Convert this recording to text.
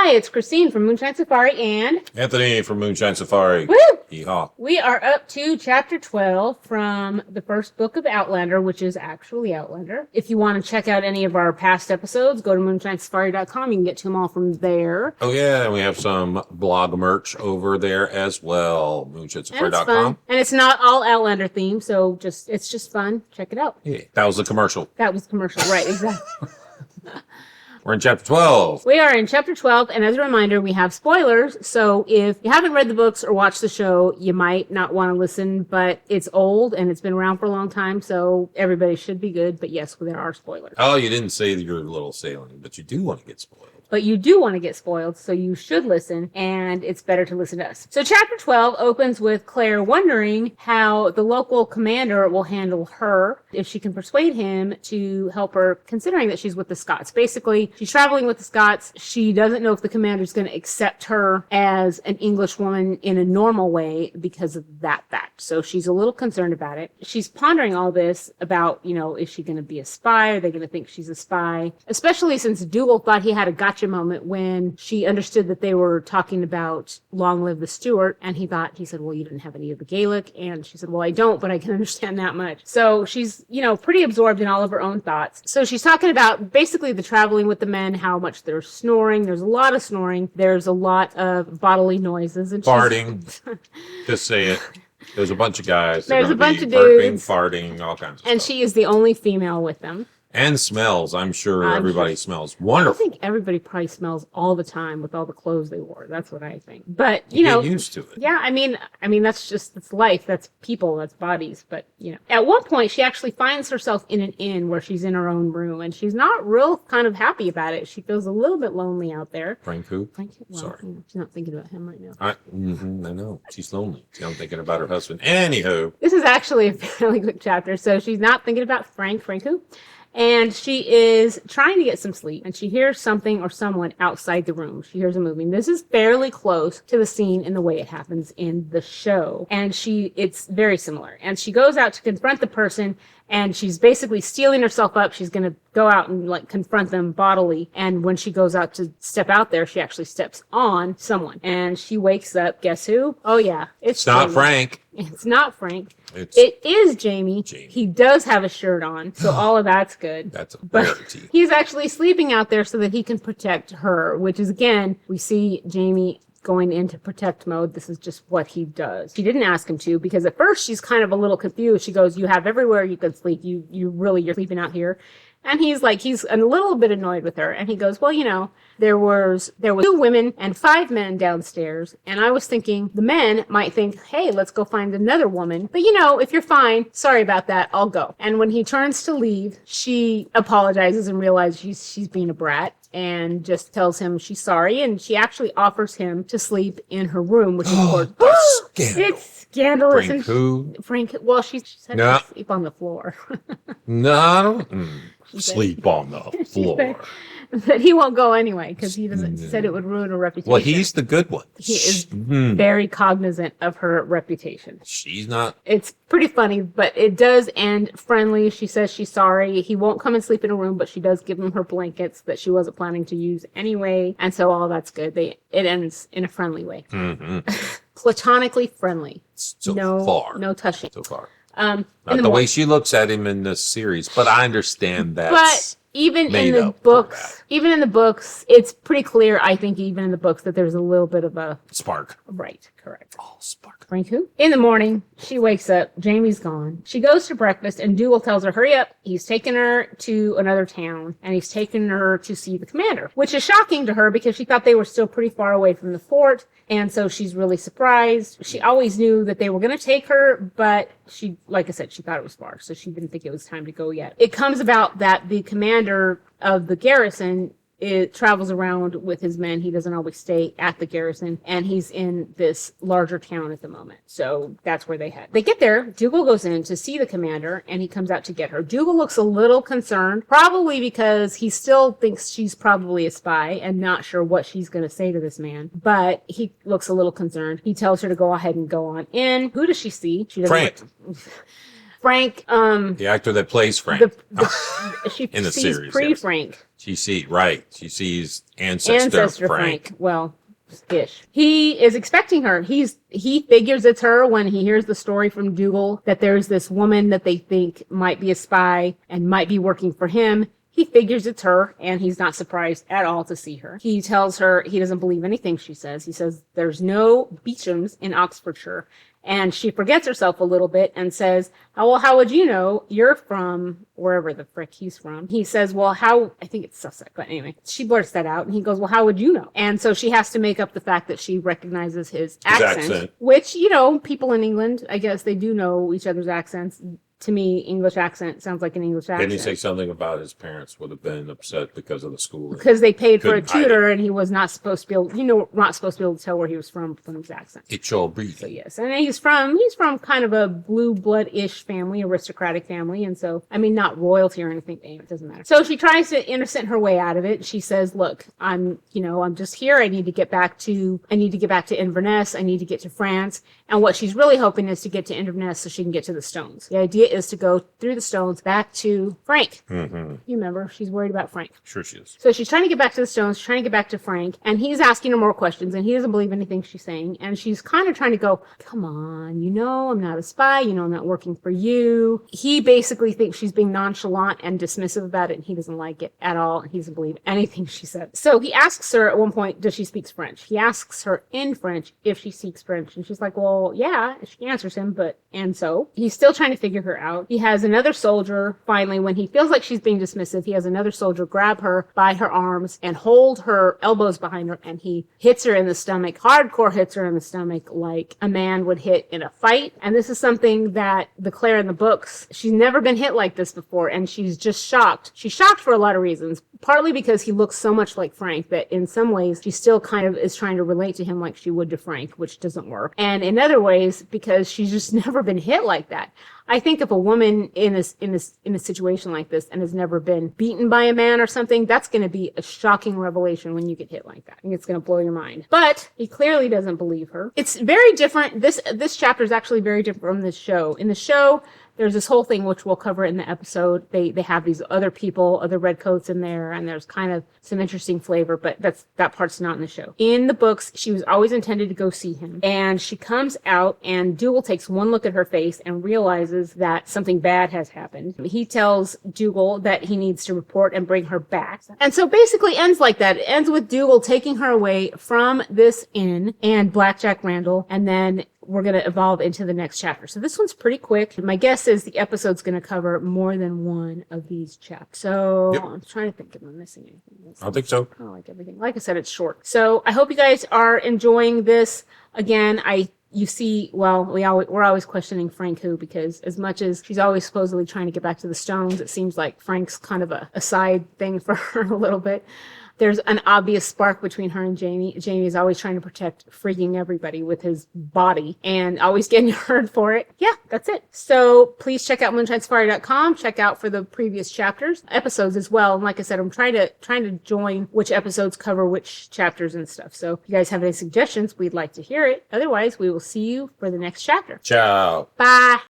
Hi, it's Christine from Moonshine Safari and Anthony from Moonshine Safari. Woo! Yeehaw. We are up to chapter 12 from the first book of Outlander, which is actually Outlander. If you want to check out any of our past episodes, go to moonshinesafari.com. You can get to them all from there. Oh, yeah, and we have some blog merch over there as well. Moonshinesafari.com. And it's not all Outlander themed, so it's just fun. Check it out. Yeah, that was the commercial. That was commercial, right, exactly. We're in chapter 12. We are in chapter 12, and as a reminder, we have spoilers, so if you haven't read the books or watched the show, you might not want to listen, but it's old, and it's been around for a long time, so everybody should be good, but yes, there are spoilers. Oh, you didn't say your little sailing, but you do want to get spoiled. But you do want to get spoiled, so you should listen, and it's better to listen to us. So chapter 12 opens with Claire wondering how the local commander will handle her, if she can persuade him to help her, considering that she's with the Scots. Basically, she's traveling with the Scots. She doesn't know if the commander's going to accept her as an English woman in a normal way because of that fact. So she's a little concerned about it. She's pondering all this about, is she going to be a spy? Are they going to think she's a spy? Especially since Dougal thought he had a gotcha moment when she understood that they were talking about Long Live the Stuart, and he said, well, you didn't have any of the Gaelic, and she said, well, I don't, but I can understand that much. So she's, pretty absorbed in all of her own thoughts. So she's talking about basically the traveling with the men, how much they're snoring. There's a lot of snoring. There's a lot of bodily noises. And farting. Just say it. There's a bunch of guys. There's a bunch of burping, dudes. farting, all kinds of and stuff. she is the only female with them. And smells. I'm sure everybody smells wonderful. I think everybody probably smells all the time with all the clothes they wore. That's what I think. But, you get used to it. Yeah, I mean, that's life. That's people. That's bodies. But, At one point, she actually finds herself in an inn where she's in her own room, and she's not real kind of happy about it. She feels a little bit lonely out there. Frank who? Sorry. She's not thinking about him right now. I know. She's lonely. She's not thinking about her husband. Anywho. This is actually a fairly quick chapter. So she's not thinking about Frank who? And she is trying to get some sleep, and she hears something or someone outside the room. She hears a moving. This is fairly close to the scene in the way it happens in the show. And it's very similar. And she goes out to confront the person, and she's basically steeling herself up. She's going to go out and confront them bodily. And when she goes out to step out there, she actually steps on someone. And she wakes up. Guess who? Oh yeah. It's not Frank. It's not Frank. It is Jamie. He does have a shirt on, so all of that's good. That's a rarity. He's actually sleeping out there so that he can protect her, which is, again, we see Jamie going into protect mode. This is just what he does. She didn't ask him to, because at first she's kind of a little confused. She goes, you have everywhere you can sleep. You're sleeping out here. And he's a little bit annoyed with her. And he goes, well, there was 2 women and 5 men downstairs. And I was thinking the men might think, hey, let's go find another woman. But if you're fine, sorry about that, I'll go. And when he turns to leave, she apologizes and realizes she's being a brat, and just tells him she's sorry. And she actually offers him to sleep in her room, which of course, it's scandalous. Frank who? Frank, well, she said to sleep on the floor. No. Sleep on the floor. But he won't go anyway, because he said it would ruin her reputation. Well, he's the good one. He is very cognizant of her reputation. She's not. It's pretty funny, but it does end friendly. She says she's sorry. He won't come and sleep in her room, but she does give him her blankets that she wasn't planning to use anyway. And so all that's good. It ends in a friendly way. Mm-hmm. Platonically friendly. No touching. So far. Not the way she looks at him in this series, but I understand that. But even in the books, it's pretty clear, I think, even in the books, that there's a little bit of a spark. Right, correct. Oh, spark. Frank who? In the morning, she wakes up. Jamie's gone. She goes to breakfast, and Dougal tells her, hurry up. He's taken her to another town, and he's taken her to see the commander, which is shocking to her because she thought they were still pretty far away from the fort. And so she's really surprised. She always knew that they were going to take her, but she, like I said, she thought it was far, so she didn't think it was time to go yet. It comes about that the commander of the garrison travels around with his men. He doesn't always stay at the garrison, and he's in this larger town at the moment. So that's where they head. They get there. Dougal goes in to see the commander, and he comes out to get her. Dougal looks a little concerned, probably because he still thinks she's probably a spy and not sure what she's going to say to this man. But he looks a little concerned. He tells her to go ahead and go on in. Who does she see? She doesn't. Frank. Frank, The actor that plays Frank she in the sees series. pre-Frank. She sees ancestor Frank. Well, ish. He is expecting her. He figures it's her when he hears the story from Dougal that there's this woman that they think might be a spy and might be working for him. He figures it's her, and he's not surprised at all to see her. He tells her he doesn't believe anything she says. He says there's no Beechams in Oxfordshire. And she forgets herself a little bit and says, oh, well, how would you know? You're from wherever the frick he's from. He says, well, I think it's Sussex, but anyway, she blurts that out and he goes, well, how would you know? And so she has to make up the fact that she recognizes his accent. Which, people in England, I guess they do know each other's accents. To me, English accent sounds like an English accent. Didn't he say something about his parents would have been upset because of the school? Because they paid for a tutor and he was not supposed to be able, not supposed to be able to tell where he was from his accent. It's all breathing. So yes, and he's from kind of a blue blood-ish family, aristocratic family, and so, not royalty or anything, it doesn't matter. So she tries to innocent her way out of it. She says, look, I'm just here. I need to get back to Inverness. I need to get to France. And what she's really hoping is to get to Inverness so she can get to the Stones. The idea is to go through the Stones back to Frank. Mm-hmm. You remember, she's worried about Frank. Sure she is. So she's trying to get back to the Stones, trying to get back to Frank, and he's asking her more questions, and he doesn't believe anything she's saying. And she's kind of trying to go, come on, I'm not a spy, I'm not working for you. He basically thinks she's being nonchalant and dismissive about it, and he doesn't like it at all. He doesn't believe anything she said. So he asks her at one point, does she speak French? He asks her in French if she speaks French, and she's like, well, yeah. She answers him, and so he's still trying to figure her out. He has another soldier, finally, when he feels like she's being dismissive, he has another soldier grab her by her arms and hold her elbows behind her, and he hits her in the stomach, hardcore hits her in the stomach like a man would hit in a fight. And this is something that the Claire in the books, she's never been hit like this before, and she's just shocked. She's shocked for a lot of reasons, partly because he looks so much like Frank that in some ways she still kind of is trying to relate to him like she would to Frank, which doesn't work. And in other ways, because she's just never been hit like that. I think if a woman in a situation like this and has never been beaten by a man or something, that's going to be a shocking revelation when you get hit like that. I think it's going to blow your mind. But he clearly doesn't believe her. It's very different. This chapter is actually very different from this show. In the show, there's this whole thing which we'll cover in the episode. They have these other people, other redcoats in there, and there's kind of some interesting flavor, but that part's not in the show. In the books, she was always intended to go see him, and she comes out, and Dougal takes one look at her face and realizes that something bad has happened. He tells Dougal that he needs to report and bring her back. And so basically ends like that. It ends with Dougal taking her away from this inn and Blackjack Randall, and then we're going to evolve into the next chapter. So this one's pretty quick. My guess is the episode's going to cover more than one of these chapters. So yep. I'm trying to think if I'm missing anything. I don't think so. I like everything. Like I said, it's short. So I hope you guys are enjoying this. Again, we're always questioning Frank who, because as much as she's always supposedly trying to get back to the Stones, it seems like Frank's kind of a side thing for her a little bit. There's an obvious spark between her and Jamie. Jamie is always trying to protect freaking everybody with his body and always getting hurt for it. Yeah, that's it. So please check out moonshinesafari.com. Check out for the previous episodes as well. And like I said, I'm trying to join which episodes cover which chapters and stuff. So if you guys have any suggestions, we'd like to hear it. Otherwise, we will see you for the next chapter. Ciao. Bye.